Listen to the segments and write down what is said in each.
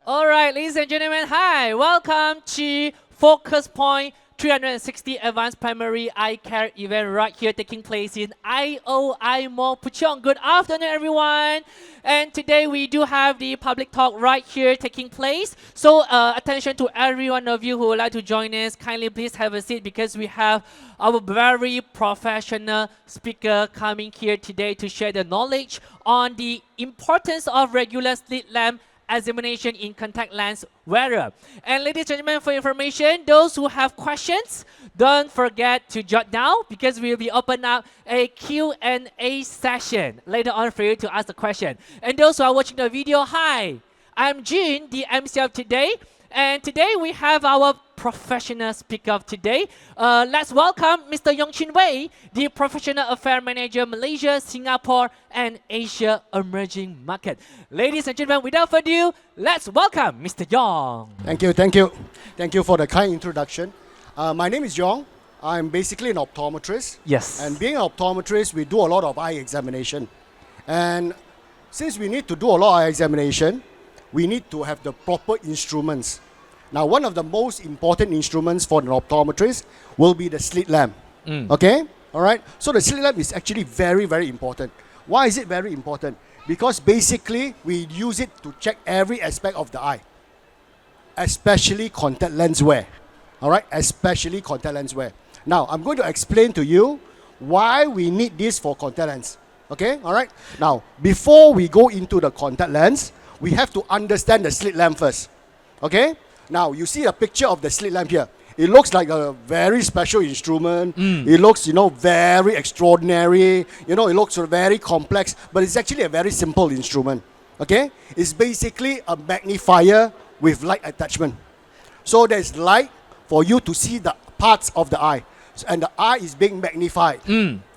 All right, ladies and gentlemen, hi. Welcome to Focus Point 360 Advanced Primary Eye Care event right here taking place in IOI Mall, Puchong. Good afternoon, everyone. And today we do have the public talk right here taking place. So attention to every one of you who would like to join us. Kindly please have a seat because we have our very professional speaker coming here today to share the knowledge on the importance of regular slit lamp examination in contact lens wearer. And ladies and gentlemen, for information, those who have questions, don't forget to jot down because we will be opening up a Q&A session later on for you to ask the question. And those who are watching the video, hi, I'm Jun, the MC of today. And today we have our professional speaker of today. Let's welcome Mr. Yong Wei, the Professional Affair Manager, Malaysia, Singapore, and Asia Emerging Market. Ladies and gentlemen, without further ado, let's welcome Mr. Yong. Thank you, thank you. Thank you for the kind introduction. My name is Yong. I'm basically an optometrist. Yes. And being an optometrist, we do a lot of eye examination. And since we need to do a lot of eye examination, we need to have the proper instruments. Now, one of the most important instruments for an optometrist will be the slit lamp. Okay? All right? So the slit lamp is actually very, very important. Why is it very important? Because basically, we use it to check every aspect of the eye, especially contact lens wear. All right? Especially contact lens wear. Now, I'm going to explain to you why we need this for contact lens. Okay? All right? Now, before we go into the contact lens, we have to understand the slit lamp first. Okay? Now, you see a picture of the slit lamp here. It looks like a very special instrument. It looks, very extraordinary. It looks very complex, but it's actually a very simple instrument. Okay? It's basically a magnifier with light attachment. So there's light for you to see the parts of the eye. And the eye is being magnified.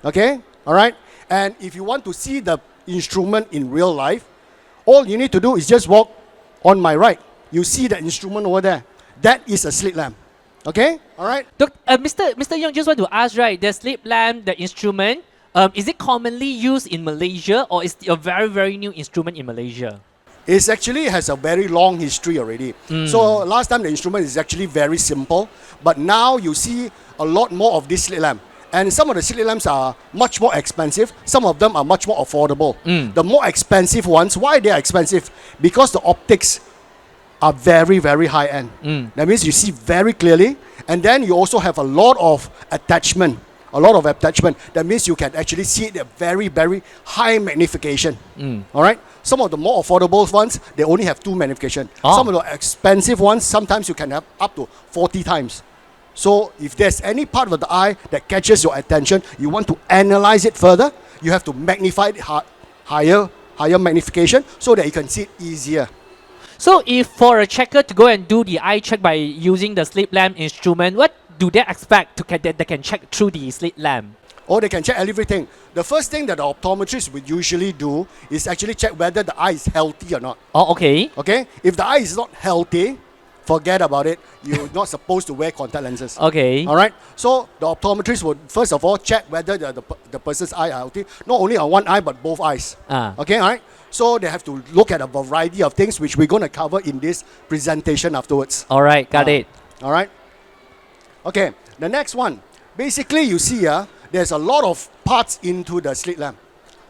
Okay? All right? And if you want to see the instrument in real life, all you need to do is just walk on my right. You see the instrument over there. That is a slit lamp. Okay? All right? Mr. Young, just want to ask, right, the slit lamp, the instrument, is it commonly used in Malaysia or is it a very, very new instrument in Malaysia? It actually has a very long history already. So last time the instrument is actually very simple. But now you see a lot more of this slit lamp. And some of the slit lamps are much more expensive. Some of them are much more affordable. The more expensive ones, why they are expensive? Because the optics are very, very high end. That means you see very clearly. And then you also have a lot of attachment. That means you can actually see it at very, very high magnification. All right? Some of the more affordable ones, they only have 2 magnification. Some of the expensive ones, sometimes you can have up to 40 times. So if there's any part of the eye that catches your attention, you want to analyze it further, you have to magnify it higher magnification so that you can see it easier. So if for a checker to go and do the eye check by using the slit lamp instrument, what do they expect that they can check through the slit lamp? Or they can check everything. The first thing that the optometrist would usually do is actually check whether the eye is healthy or not. Oh, okay. Okay? If the eye is not healthy, forget about it. You're not supposed to wear contact lenses. Okay. All right. So the optometrist would first of all check whether the person's eye are healthy, not only on one eye but both eyes. Okay. All right. So they have to look at a variety of things which we're going to cover in this presentation afterwards. All right. Got it. All right. Okay. The next one. Basically, you see there's a lot of parts into the slit lamp.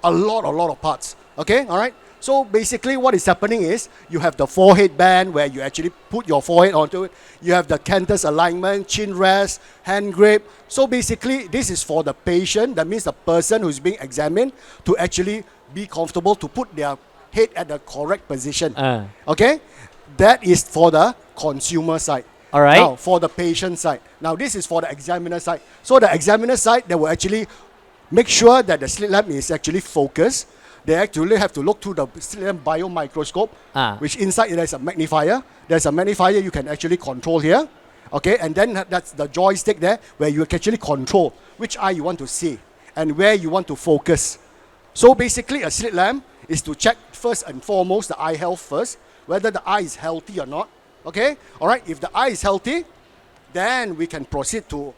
A lot of parts. Okay. All right. So basically what is happening is you have the forehead band where you actually put your forehead onto it. You have the canthus alignment, chin rest, hand grip. So basically this is for the patient, that means the person who's being examined, to actually be comfortable to put their head at the correct position. Okay? That is for the consumer side. All right. Now for the patient side. Now this is for the examiner side. So the examiner side, they will actually make sure that the slit lamp is actually focused. They actually have to look through the slit lamp biomicroscope, which inside there's a magnifier. There's a magnifier you can actually control here. Okay, and then that's the joystick there where you can actually control which eye you want to see and where you want to focus. So basically a slit lamp is to check first and foremost the eye health first, whether the eye is healthy or not. Okay, all right, if the eye is healthy, then we can proceed to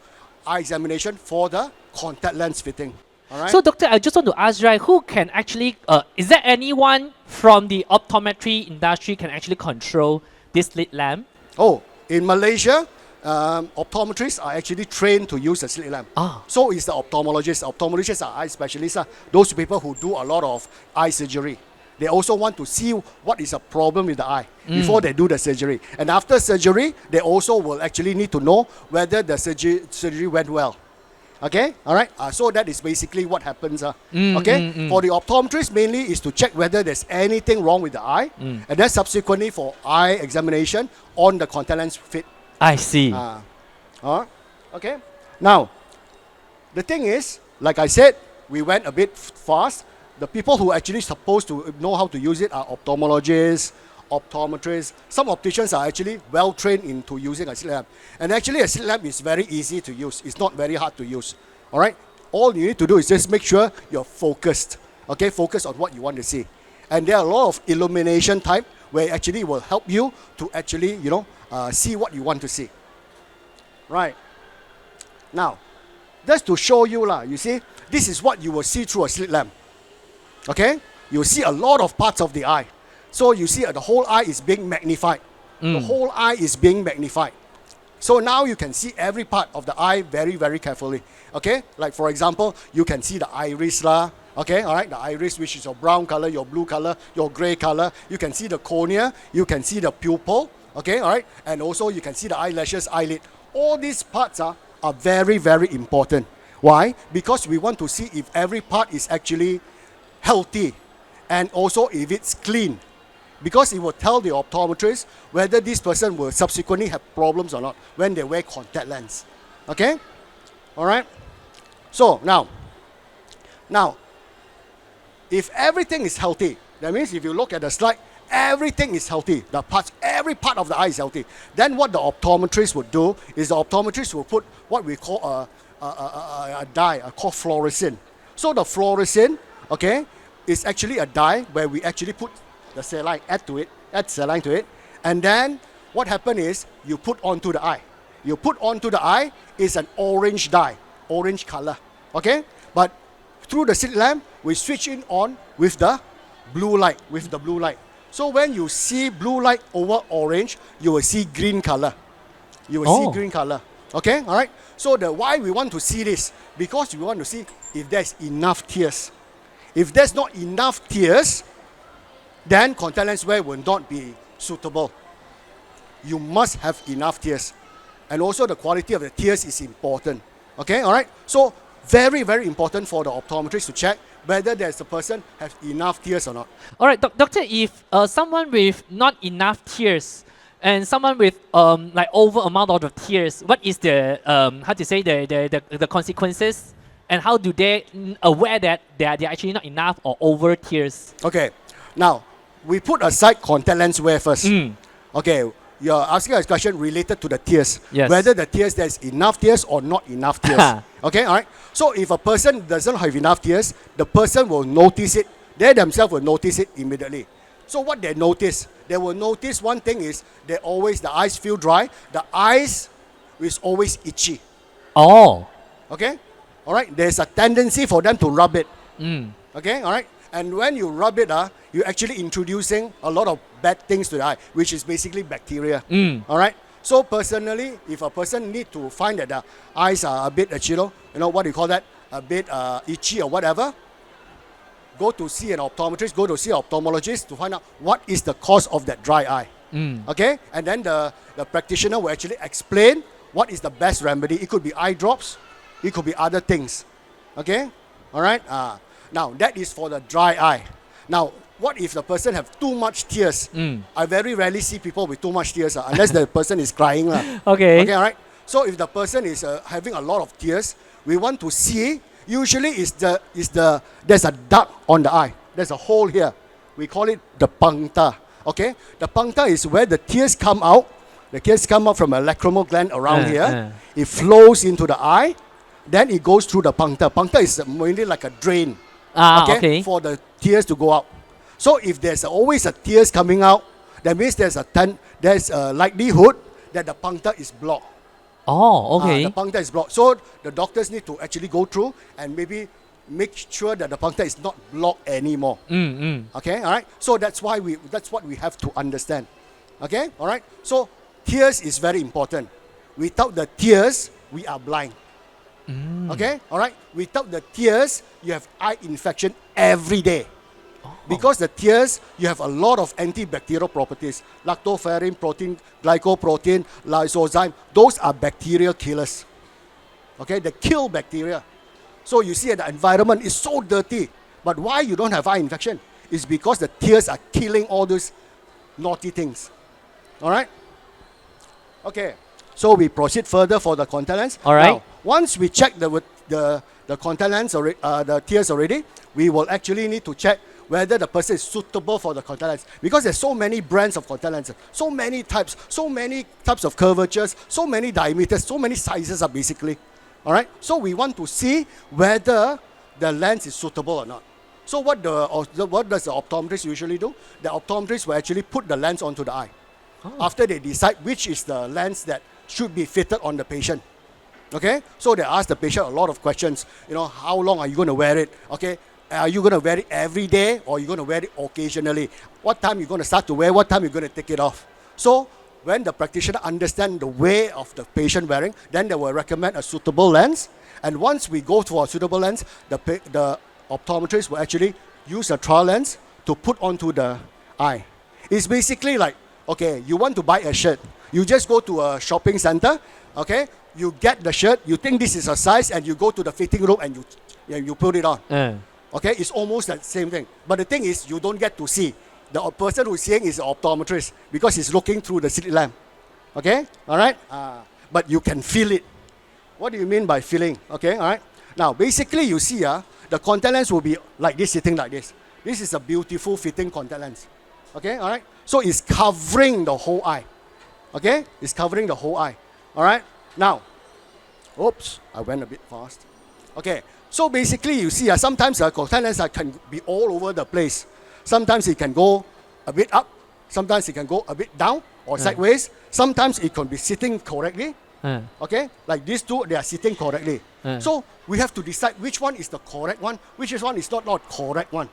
eye examination for the contact lens fitting. All right. So, doctor, I just want to ask, right, who can actually, is there anyone from the optometry industry can actually control this slit lamp? Oh, in Malaysia, optometrists are actually trained to use a slit lamp. Ah. So is the ophthalmologist. Ophthalmologists are eye specialists. Those people who do a lot of eye surgery. They also want to see what is a problem with the eye before they do the surgery. And after surgery, they also will actually need to know whether the surgery went well. Okay, all right. So that is basically what happens. Okay, for the optometrist mainly is to check whether there's anything wrong with the eye, and then subsequently for eye examination on the contact lens fit. I see. Okay. Now, the thing is, like I said, we went a bit fast. The people who are actually supposed to know how to use it are ophthalmologists, optometrists. Some opticians are actually well trained into using a slit lamp. And actually a slit lamp is very easy to use. It's not very hard to use. All right? All you need to do is just make sure you're focused. Okay? Focus on what you want to see. And there are a lot of illumination type where it actually will help you to actually, see what you want to see. Right? Now, just to show you, you see, this is what you will see through a slit lamp. Okay? You'll see a lot of parts of the eye. So you see the whole eye is being magnified. The whole eye is being magnified. So now you can see every part of the eye very, very carefully. Okay? Like for example, you can see the iris lah. Okay? Alright? The iris, which is your brown color, your blue color, your gray color. You can see the cornea. You can see the pupil. Okay? Alright? And also you can see the eyelashes, eyelid. All these parts are very, very important. Why? Because we want to see if every part is actually healthy and also if it's clean, because it will tell the optometrist whether this person will subsequently have problems or not when they wear contact lens. Okay? All right? So now, if everything is healthy, that means if you look at the slide, everything is healthy. Every part of the eye is healthy. Then what the optometrist would do is the optometrist will put what we call a dye, called fluorescein. So the fluorescein, okay, is actually a dye where we actually put the saline, add saline to it, and then what happens is you put onto the eye. You put onto the eye is an orange dye, orange color, okay? But through the slit lamp, we switch it on with the blue light, So when you see blue light over orange, you will see green color. You will see green color, okay? All right? So why we want to see this? Because we want to see if there's enough tears. If there's not enough tears, then contact lens wear will not be suitable. You must have enough tears. And also the quality of the tears is important. Okay, all right? So very, very important for the optometrist to check whether there's a person has enough tears or not. All right, doctor, if someone with not enough tears and someone with like over amount of tears, what is the the consequences? And how do they aware that they're actually not enough or over tears? Okay, now we put aside contact lens wear first. Okay, you're asking a question related to the tears. Yes. Whether the tears, there's enough tears or not enough tears. Okay, all right. So if a person doesn't have enough tears, the person will notice it. They themselves will notice it immediately. So what they notice? They will notice one thing is the eyes feel dry. The eyes is always itchy. Oh. Okay? All right, there's a tendency for them to rub it. Okay, all right. And when you rub it, you're actually introducing a lot of bad things to the eye, which is basically bacteria. All right. So personally, if a person need to find that the eyes are a bit, what do you call that? A bit itchy or whatever, go to see an optometrist, go to see an ophthalmologist to find out what is the cause of that dry eye. Okay, and then the practitioner will actually explain what is the best remedy. It could be eye drops. It could be other things. Okay? All right? Now, that is for the dry eye. Now, what if the person have too much tears? I very rarely see people with too much tears, unless the person is crying. Okay. Okay, all right? So, if the person is having a lot of tears, we want to see, usually there's a duct on the eye. There's a hole here. We call it the puncta. Okay? The puncta is where the tears come out. The tears come out from a lacrimal gland around here. It flows into the eye. Then it goes through the puncta. Puncta is mainly like a drain, okay, for the tears to go out. So if there's always a tears coming out, that means there's a likelihood that the puncta is blocked. Oh, okay. The puncta is blocked. So the doctors need to actually go through and maybe make sure that the puncture is not blocked anymore. Okay, all right. So that's what we have to understand. Okay, all right. So tears is very important. Without the tears, we are blind. Okay, all right. Without the tears, you have eye infection every day. Because the tears, you have a lot of antibacterial properties. Lactoferrin protein, glycoprotein, lysozyme. Those are bacterial killers. Okay, they kill bacteria. So you see the environment is so dirty. But why you don't have eye infection? It's because the tears are killing all those naughty things. All right? Okay, so we proceed further for the contact lens. All right. Now, once we check the contact lens, the tears already, we will actually need to check whether the person is suitable for the contact lens. Because there's so many brands of contact lenses, so many types of curvatures, so many diameters, so many sizes are basically. All right. So we want to see whether the lens is suitable or not. So what does the optometrist usually do? The optometrist will actually put the lens onto the eye. After they decide which is the lens that should be fitted on the patient. Okay? So they ask the patient a lot of questions. You know, how long are you going to wear it? Okay? Are you going to wear it every day or are you going to wear it occasionally? What time are you going to start to wear? What time are you going to take it off? So when the practitioner understands the way of the patient wearing, then they will recommend a suitable lens. And once we go for a suitable lens, the optometrist will actually use a trial lens to put onto the eye. It's basically like, okay, you want to buy a shirt. You just go to a shopping center, okay? You get the shirt, you think this is a size, and you go to the fitting room and you put it on. Okay, it's almost the same thing. But the thing is, you don't get to see. The person who's seeing is the optometrist because he's looking through the slit lamp. Okay, all right? But you can feel it. What do you mean by feeling? Okay, all right? Now, basically, you see, the contact lens will be like this, sitting like this. This is a beautiful fitting contact lens. Okay, all right? So it's covering the whole eye. Okay, it's covering the whole eye. All right? Now, oops, I went a bit fast. Okay, so basically, you see, sometimes a contact lens can be all over the place. Sometimes it can go a bit up. Sometimes it can go a bit down or sideways. Sometimes it can be sitting correctly. Okay, like these two, they are sitting correctly. So we have to decide which one is the correct one, which one is not correct one.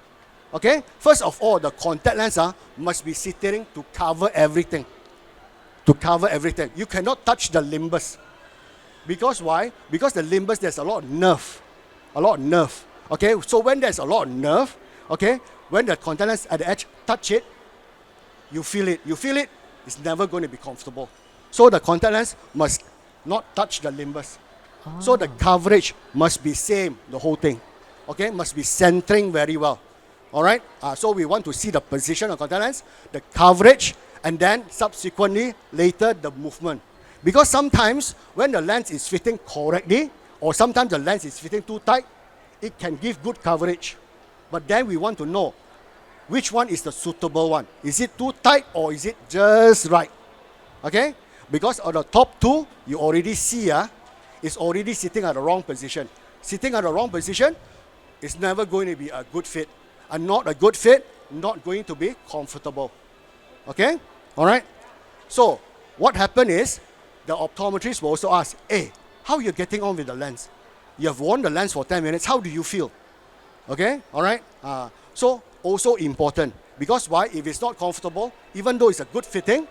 Okay, first of all, the contact lens must be sitting to cover everything. To cover everything. You cannot touch the limbus. Because why? Because the limbus, there's a lot of nerve. A lot of nerve. Okay, so when there's a lot of nerve, okay, when the contact lens at the edge touch it, you feel it. You feel it, it's never going to be comfortable. So the contact lens must not touch the limbus. So the coverage must be same, the whole thing. Okay, must be centering very well. All right, so we want to see the position of contact lens, the coverage, and then subsequently later the movement. Because sometimes when the lens is fitting correctly, or sometimes the lens is fitting too tight, it can give good coverage. But then we want to know which one is the suitable one. Is it too tight or is it just right? Okay? Because on the top two, you already see it's already sitting at the wrong position. Sitting at the wrong position is never going to be a good fit. And not a good fit, not going to be comfortable. Okay? Alright? So, what happened is, the optometrist will also ask, hey, how are you getting on with the lens? You have worn the lens for 10 minutes, how do you feel? Okay? Alright? So, also important. Because why? If it's not comfortable, even though it's a good fitting,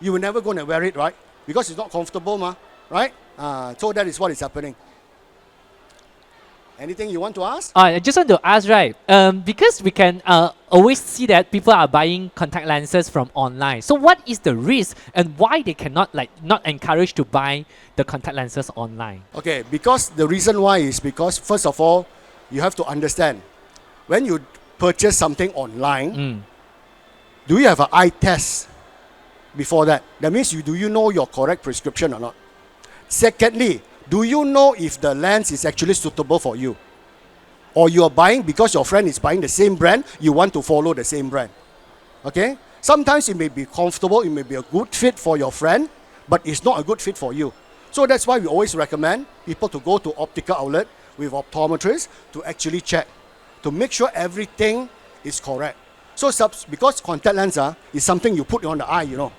you were never going to wear it, right? Because it's not comfortable, right? So that is what is happening. Anything you want to ask? I just want to ask, right? Because we can always see that people are buying contact lenses from online. So what is the risk and why they cannot not encouraged to buy the contact lenses online? Okay, because the reason why is because first of all, you have to understand when you purchase something online, do you have an eye test before that? That means do you know your correct prescription or not? Secondly, do you know if the lens is actually suitable for you? Or you are buying because your friend is buying the same brand, you want to follow the same brand. Okay? Sometimes it may be comfortable, it may be a good fit for your friend, but it's not a good fit for you. So that's why we always recommend people to go to optical outlet with optometrists to actually check, to make sure everything is correct. So because contact lens is something you put on the eye,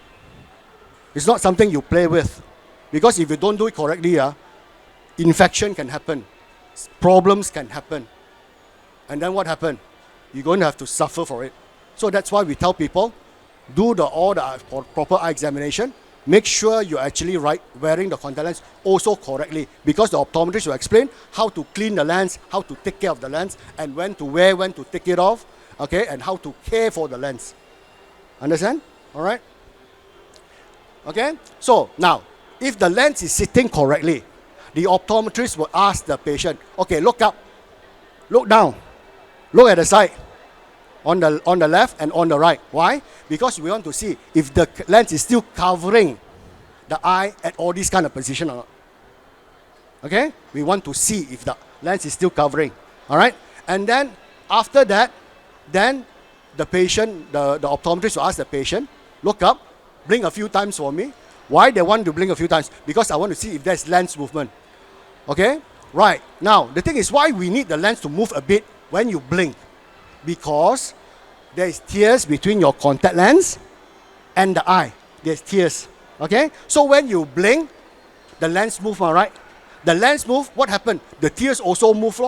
It's not something you play with. Because if you don't do it correctly, infection can happen. problems can happen. And then what happened? You're going to have to suffer for it. So that's why we tell people, do all the proper eye examination. Make sure you're actually wearing the contact lens also correctly, because the optometrist will explain how to clean the lens, how to take care of the lens, and when to wear, when to take it off, okay, and how to care for the lens. Understand? All right? Okay? So now, if the lens is sitting correctly, the optometrist will ask the patient, okay, look up, look down, look at the side, on the left and on the right. Why? Because we want to see if the lens is still covering the eye at all these kind of position or not. Okay? We want to see if the lens is still covering. All right? And then after that, then the patient, the optometrist will ask the patient, look up, blink a few times for me. Why they want to blink a few times? Because I want to see if there's lens movement. Okay? Right. Now, the thing is, why we need the lens to move a bit when you blink? Because there is tears between your contact lens and the eye. There's tears. Okay? So when you blink, the lens move, right? The lens move, what happened? The tears also move.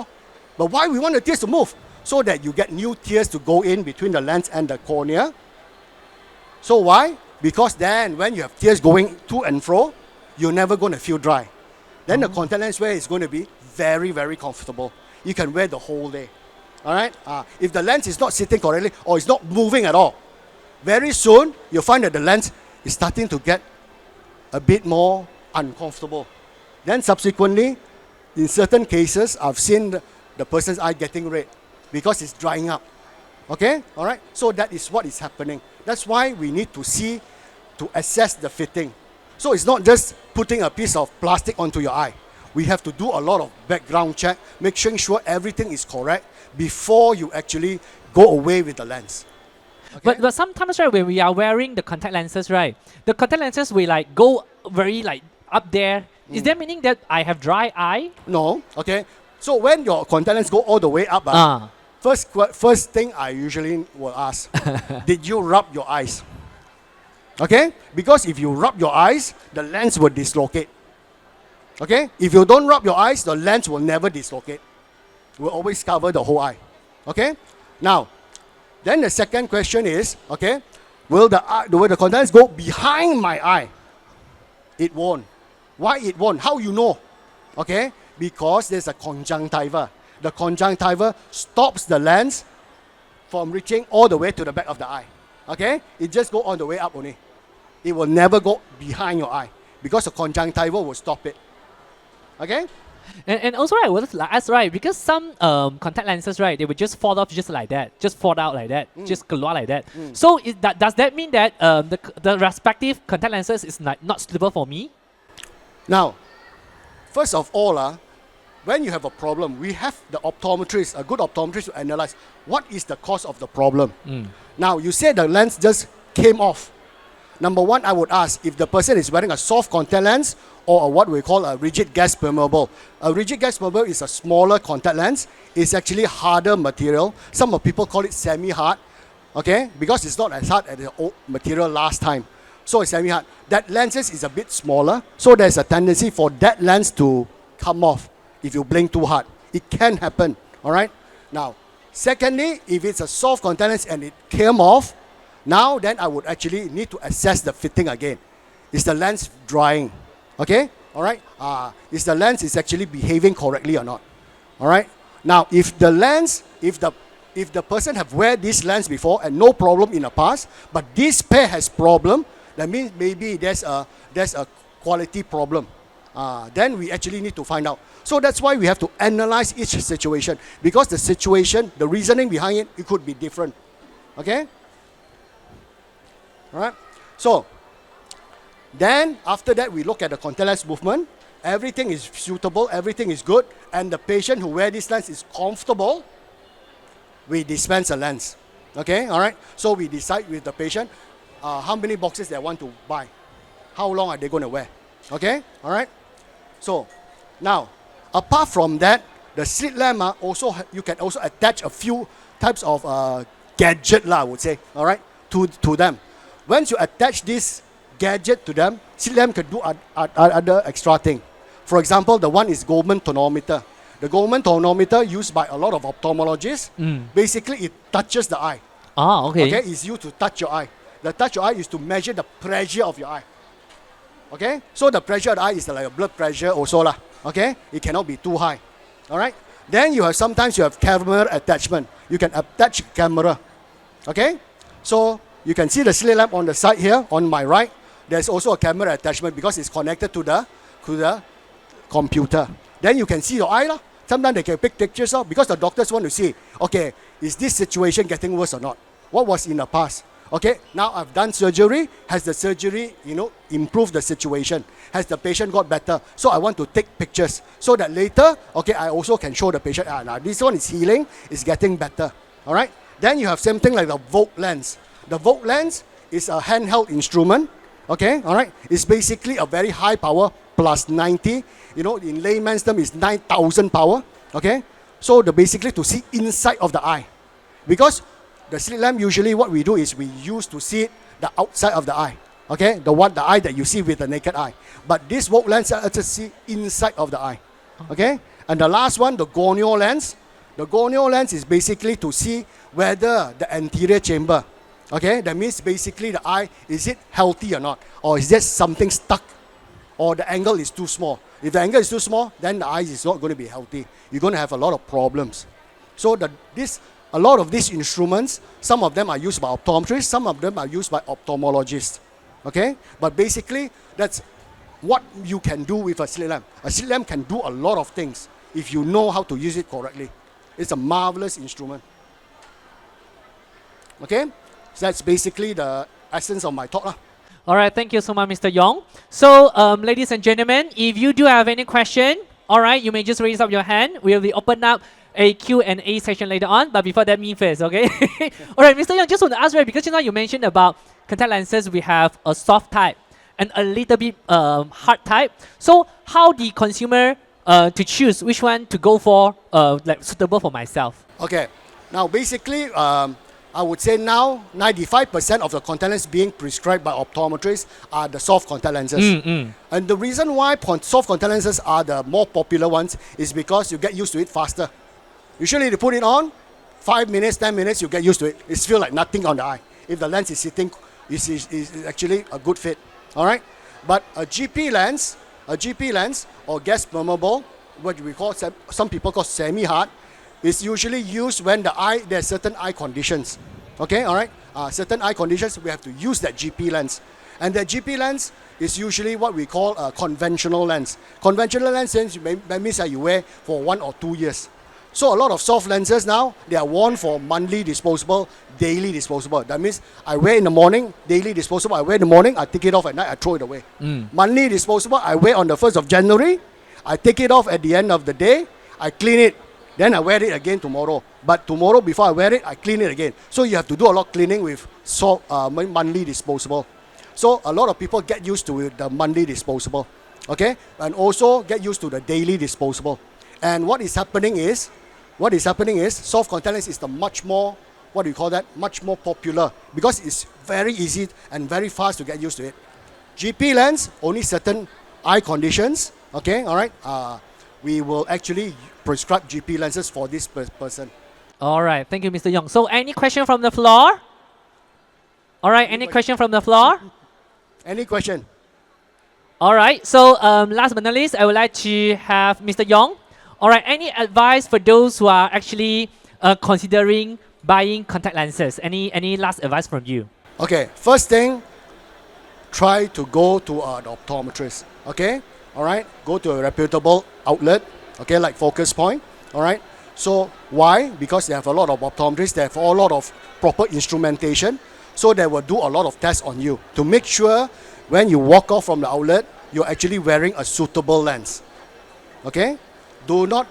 But why we want the tears to move? So that you get new tears to go in between the lens and the cornea. So why? Because then when you have tears going to and fro, you're never going to feel dry. Then the contact lens wear is going to be very, very comfortable. You can wear the whole day. All right? If the lens is not sitting correctly or it's not moving at all, very soon you'll find that the lens is starting to get a bit more uncomfortable. Then subsequently, in certain cases, I've seen the person's eye getting red because it's drying up. Okay? All right? So that is what is happening. That's why we need to see, to assess the fitting. So it's not just putting a piece of plastic onto your eye. We have to do a lot of background check, making sure everything is correct before you actually go away with the lens. Okay? But sometimes, right, when we are wearing the contact lenses, right, the contact lenses will like go very like up there. Is that meaning that I have dry eye? No. Okay. So when your contact lens go all the way up, first thing I usually will ask, did you rub your eyes? Okay? Because if you rub your eyes, the lens will dislocate. Okay? If you don't rub your eyes, the lens will never dislocate. It will always cover the whole eye. Okay? Now, then the second question is, okay, will the contact lens go behind my eye? It won't. Why it won't? How you know? Okay? Because there's a conjunctiva. The conjunctiva stops the lens from reaching all the way to the back of the eye. Okay? It just go all the way up only. It will never go behind your eye because the conjunctiva will stop it. Okay? And also, I was ask, right, because some contact lenses, right, they would just fall off just like that, just fall out like that, just keluar like that. So does that mean that the respective contact lenses is not suitable for me? Now, first of all, when you have a problem, we have the optometrist, a good optometrist, to analyze what is the cause of the problem. Now, you say the lens just came off. Number one, I would ask if the person is wearing a soft contact lens or what we call a rigid gas permeable. A rigid gas permeable is a smaller contact lens. It's actually harder material. Some of people call it semi-hard, okay, because it's not as hard as the old material last time. So it's semi-hard. That lenses is a bit smaller, so there's a tendency for that lens to come off if you blink too hard. It can happen, all right? Now, secondly, if it's a soft contact lens and it came off, now then I would actually need to assess the fitting again. Is the lens drying? Okay? All right? Is the lens is actually behaving correctly or not? All right? Now, if the lens, if the person have wear this lens before and no problem in the past, but this pair has problem, that means maybe there's a quality problem. Then we actually need to find out. So that's why we have to analyze each situation, because the situation, the reasoning behind it, it could be different. Okay? All right? So, then after that, we look at the contact lens movement. Everything is suitable, everything is good, and the patient who wear this lens is comfortable, we dispense a lens. Okay? All right? So we decide with the patient how many boxes they want to buy. How long are they going to wear? Okay? All right? So, now, apart from that, the slit lamp also you can also attach a few types of gadget, I would say, all right, to them. Once you attach this gadget to them, slit lamp can do other extra thing. For example, the one is Goldman tonometer. The Goldman tonometer used by a lot of ophthalmologists, basically it touches the eye. Ah, okay. Okay, it's used to touch your eye. The touch your eye is to measure the pressure of your eye. Okay, so the pressure of the eye is like a blood pressure also lah. Okay, it cannot be too high. All right. Then you have sometimes you have camera attachment. You can attach camera. Okay, so you can see the slit lamp on the side here on my right. There's also a camera attachment because it's connected to the computer. Then you can see your eye lah. Sometimes they can pick pictures of because the doctors want to see, okay, is this situation getting worse or not? What was in the past? Okay, now I've done surgery. Has the surgery, improved the situation? Has the patient got better? So I want to take pictures so that later, okay, I also can show the patient, now this one is healing, it's getting better. All right. Then you have something like the Vogue lens. The Vogue lens is a handheld instrument. Okay, all right. It's basically a very high power plus 90. In layman's term, is 9,000 power. Okay, so basically to see inside of the eye, because the slit lamp usually what we do is we use to see the outside of the eye. Okay, the eye that you see with the naked eye. But this Vogue lens lets us see inside of the eye. Okay, and the last one, the gonio lens. The gonio lens is basically to see whether the anterior chamber, okay, that means basically the eye, is it healthy or not? Or is there something stuck? Or the angle is too small. If the angle is too small, then the eye is not going to be healthy. You're going to have a lot of problems. So a lot of these instruments, some of them are used by optometrists, some of them are used by ophthalmologists. Okay? But basically, that's what you can do with a slit lamp. A slit lamp can do a lot of things if you know how to use it correctly. It's a marvelous instrument. Okay? So that's basically the essence of my talk. All right, thank you so much, Mr. Yong. So, ladies and gentlemen, if you do have any question, all right, you may just raise up your hand. We will be open up a Q&A session later on. But before that, me first, okay? All right, Mr. Yong, just want to ask, right, because you mentioned about contact lenses, we have a soft type and a little bit hard type. So, how the consumer to choose which one to go for, like suitable for myself? Okay, now basically, I would say now 95% of the contact lenses being prescribed by optometrists are the soft contact lenses. And the reason why soft contact lenses are the more popular ones is because you get used to it faster. Usually you put it on, 5 minutes, 10 minutes, you get used to it. It feels like nothing on the eye. If the lens is sitting, is actually a good fit. All right? But a GP lens or gas permeable, what we call, some people call semi-hard, is usually used when there's certain eye conditions. Okay, all right? Certain eye conditions, we have to use that GP lens. And that GP lens is usually what we call a conventional lens. Conventional lens that means that you wear for 1 or 2 years. So a lot of soft lenses now, they are worn for monthly disposable, daily disposable. That means I wear in the morning, daily disposable, I wear in the morning, I take it off at night, I throw it away. Monthly disposable, I wear on the 1st of January, I take it off at the end of the day, I clean it, then I wear it again tomorrow. But tomorrow, before I wear it, I clean it again. So you have to do a lot of cleaning with monthly disposable. So a lot of people get used to the monthly disposable, okay? And also get used to the daily disposable. And what is happening is soft contact lens is the much more popular because it's very easy and very fast to get used to it. GP lens, only certain eye conditions, okay, all right? We will actually prescribe GP lenses for this person. All right, thank you, Mr. Yong. So, any question from the floor? All right, any question from the floor? Any question? All right, so last but not least, I would like to have Mr. Yong. All right, any advice for those who are actually considering buying contact lenses? Any last advice from you? Okay, first thing, try to go to an optometrist, okay? All right, go to a reputable outlet, okay, like Focus Point, all right? So why? Because they have a lot of optometrists, they have a lot of proper instrumentation, so they will do a lot of tests on you to make sure when you walk off from the outlet, you're actually wearing a suitable lens, okay?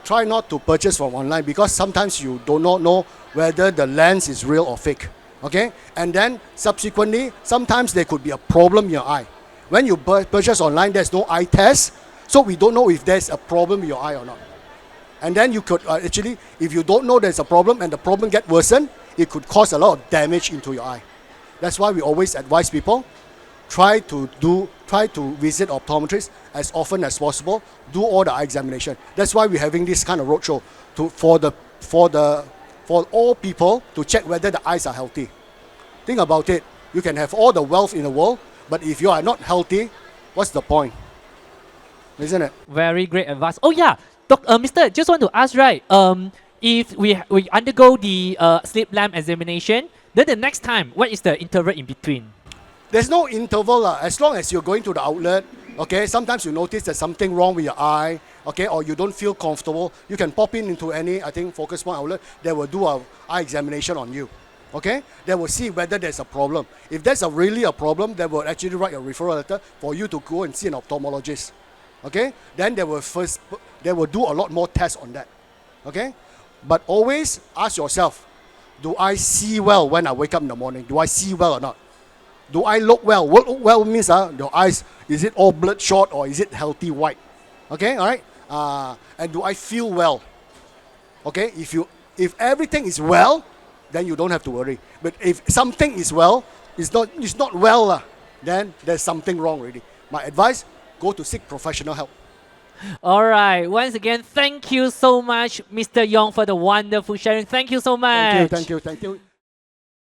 Try not to purchase from online because sometimes you do not know whether the lens is real or fake, okay? And then subsequently, sometimes there could be a problem in your eye. When you purchase online, there's no eye test, so we don't know if there's a problem in your eye or not. And then you could actually, if you don't know there's a problem and the problem get worsened, it could cause a lot of damage into your eye. That's why we always advise people, try to do try to visit optometrists as often as possible. Do all the eye examination. That's why we're having this kind of roadshow for all people to check whether the eyes are healthy. Think about it. You can have all the wealth in the world, but if you are not healthy, what's the point? Isn't it? Very great advice. Oh yeah, Mister, just want to ask, right? If we undergo the slit lamp examination, then the next time, what is the interval in between? There's no interval. As long as you're going to the outlet, okay, sometimes you notice there's something wrong with your eye, okay, or you don't feel comfortable, you can pop into any, I think, Focus Point outlet. They will do an eye examination on you, okay? They will see whether there's a problem. If there's really a problem, they will actually write a referral letter for you to go and see an ophthalmologist, okay? Then they will do a lot more tests on that, okay? But always ask yourself, do I see well when I wake up in the morning? Do I see well or not? Do I look well? What look well means your eyes, is it all bloodshot or is it healthy white? Okay, all right? And do I feel well? Okay, if everything is well, then you don't have to worry. But if something is well, it's not well, then there's something wrong already. My advice, go to seek professional help. All right. Once again, thank you so much, Mr. Yong, for the wonderful sharing. Thank you so much. Thank you.